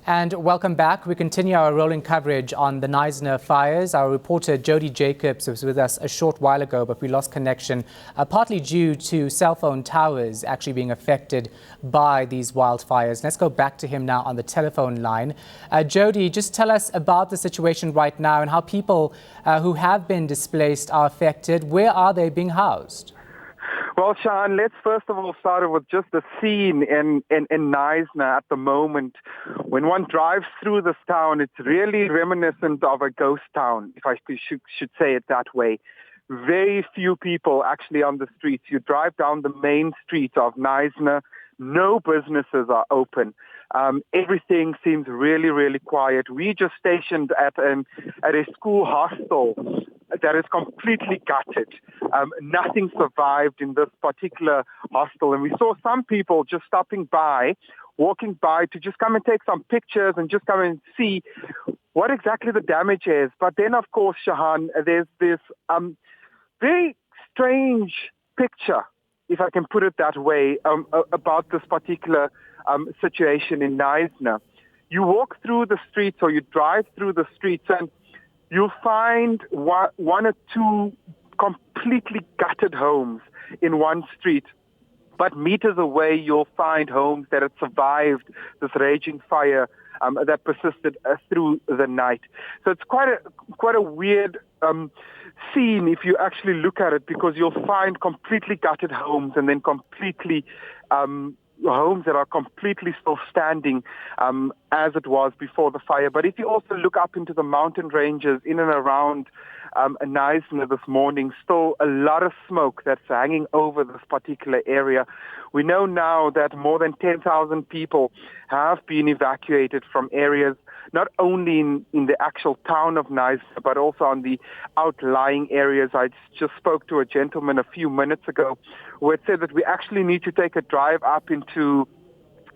And welcome back. We continue our rolling coverage on the Knysna fires. Our reporter Jody Jacobs was with us a short while ago, but we lost connection, partly due to cell phone towers actually being affected by these wildfires. Let's go back to him now on the telephone line. Jody, just tell us about the situation right now and how people who have been displaced are affected. Where are they being housed? Well, Sean, let's first of all start with just the scene in Knysna at the moment. When one drives through this town, it's really reminiscent of a ghost town, if I should say it that way. Very few people actually on the streets. You drive down the main street of Knysna, no businesses are open. Everything seems really, really quiet. We just stationed at a school hostel that is completely gutted. Nothing survived in this particular hostel. And we saw some people just walking by to just come and take some pictures and just come and see what exactly the damage is. But then, of course, Shahan, there's this very strange picture, if I can put it that way, about this particular situation in Knysna. You walk through the streets or you drive through the streets and you'll find one or two completely gutted homes in one street. But meters away, you'll find homes that had survived this raging fire that persisted through the night. So it's quite a weird scene if you actually look at it, because you'll find completely gutted homes and then completely homes that are completely still standing as it was before the fire. But if you also look up into the mountain ranges in and around Knysna this morning, still a lot of smoke that's hanging over this particular area. We know now that more than 10,000 people have been evacuated from areas not only in the actual town of Knysna, but also on the outlying areas. I just spoke to a gentleman a few minutes ago who had said that we actually need to take a drive up into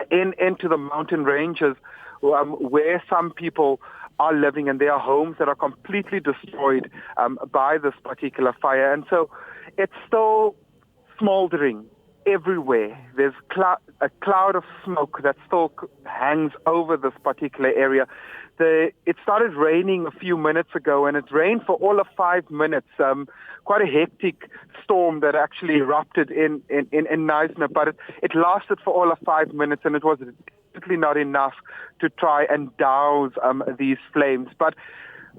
the mountain ranges where some people are living, and there are homes that are completely destroyed by this particular fire. And so it's still smoldering everywhere. There's a cloud of smoke that still hangs over this particular area. It started raining a few minutes ago, and it rained for all of 5 minutes. Quite a hectic storm that actually erupted in Knysna, but it lasted for all of 5 minutes, and it was definitely not enough to try and douse these flames. But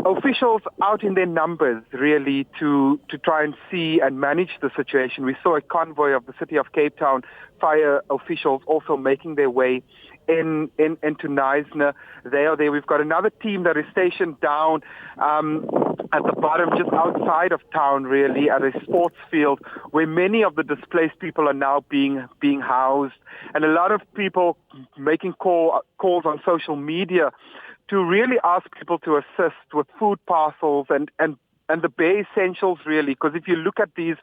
officials out in their numbers, really, to try and see and manage the situation. We saw a convoy of the City of Cape Town fire officials also making their way into Knysna. They are there. We've got another team that is stationed down at the bottom, just outside of town, really, at a sports field where many of the displaced people are now being housed. And a lot of people making calls on social media to really ask people to assist with food parcels and the bare essentials, really, because if you look at these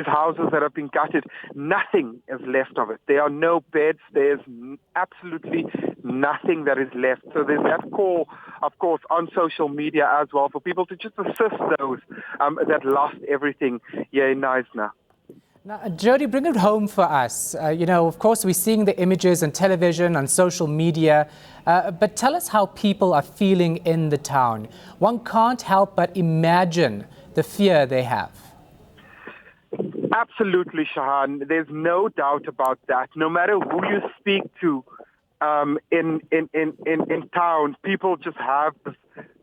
houses that have been gutted, nothing is left of it. There are no beds. There's absolutely nothing that is left. So there's that call, of course, on social media as well for people to just assist those that lost everything here in Knysna. Now, Jody, bring it home for us. Of course, we're seeing the images on television, on social media, but tell us how people are feeling in the town. One can't help but imagine the fear they have. Absolutely, Shahan. There's no doubt about that. No matter who you speak to in town, people just have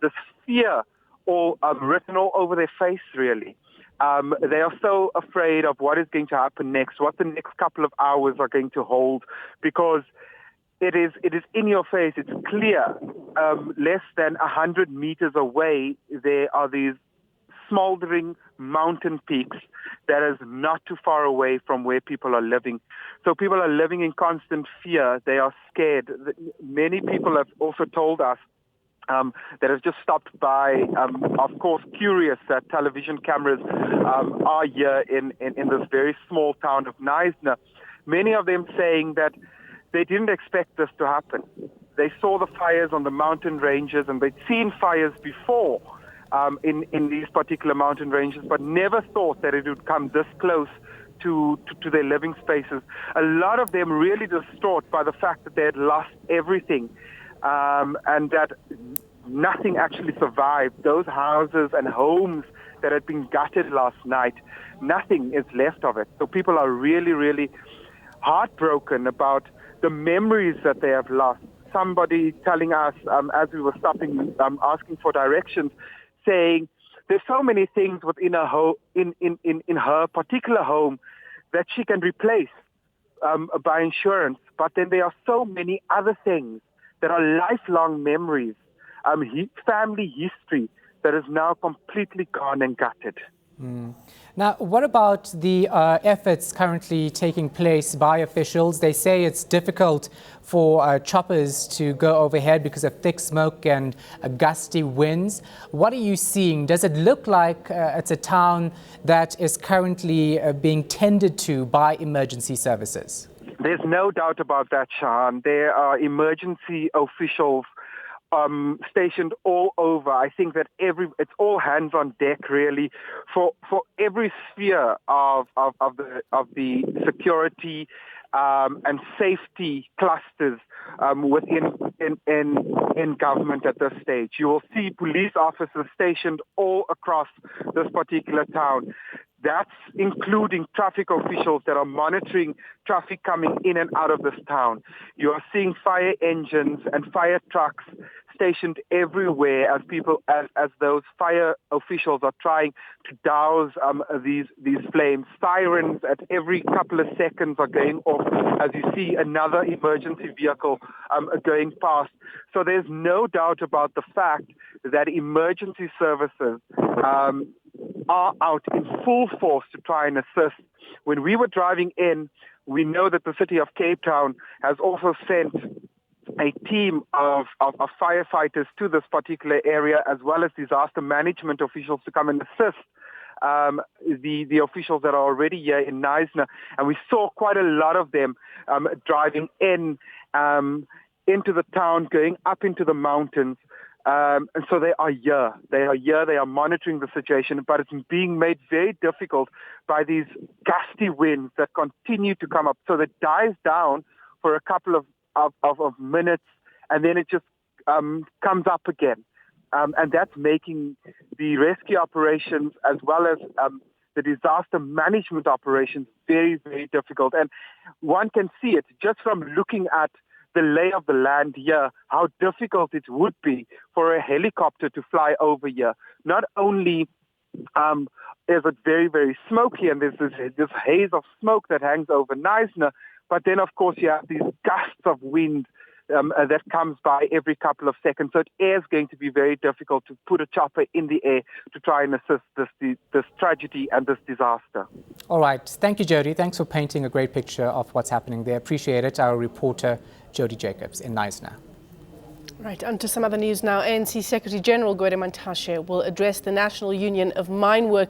this fear all written all over their face, really. They are so afraid of what is going to happen next, what the next couple of hours are going to hold, because it is in your face. It's clear. Less than 100 meters away, there are these smoldering mountain peaks that is not too far away from where people are living. So people are living in constant fear. They are scared. Many people have also told us that have just stopped by, of course, curious that television cameras are here in this very small town of Knysna. Many of them saying that they didn't expect this to happen. They saw the fires on the mountain ranges, and they'd seen fires before in these particular mountain ranges, but never thought that it would come this close to their living spaces. A lot of them really distraught by the fact that they had lost everything. and that nothing actually survived. Those houses and homes that had been gutted last night, nothing is left of it. So people are really, really heartbroken about the memories that they have lost. Somebody telling us, as we were stopping, asking for directions, saying there's so many things within her in her particular home that she can replace by insurance, but then there are so many other things that are lifelong memories, family history that is now completely gone and gutted. Now, what about the efforts currently taking place by officials? They say it's difficult for choppers to go overhead because of thick smoke and gusty winds. What are you seeing? Does it look like it's a town that is currently being tended to by emergency services? There's no doubt about that, Shahan. There are emergency officials stationed all over. I think that it's all hands on deck really for every sphere of the security and safety clusters in government at this stage. You will see police officers stationed all across this particular town. That's including traffic officials that are monitoring traffic coming in and out of this town. You are seeing fire engines and fire trucks stationed everywhere as those fire officials are trying to douse these flames. Sirens at every couple of seconds are going off as you see another emergency vehicle going past. So there's no doubt about the fact that emergency services are out in full force to try and assist. When we were driving in, we know that the city of Cape Town has also sent a team of firefighters to this particular area, as well as disaster management officials to come and assist the officials that are already here in Knysna. And we saw quite a lot of them driving into the town, going up into the mountains. And so they are here. They are monitoring the situation, but it's being made very difficult by these gusty winds that continue to come up. So it dies down for a couple of minutes, and then it just comes up again. And that's making the rescue operations as well as the disaster management operations very, very difficult. And one can see it just from looking at the lay of the land here, how difficult it would be for a helicopter to fly over here. Not only is it very, very smoky and there's this haze of smoke that hangs over Knysna, but then, of course, you have these gusts of wind that comes by every couple of seconds. So it is going to be very difficult to put a chopper in the air to try and assist this tragedy and this disaster. All right. Thank you, Jody. Thanks for painting a great picture of what's happening there. Appreciate it. Our reporter, Jody Jacobs in Knysna. Right, on to some other news now. ANC Secretary General Gwede Mantashe will address the National Union of Mine Workers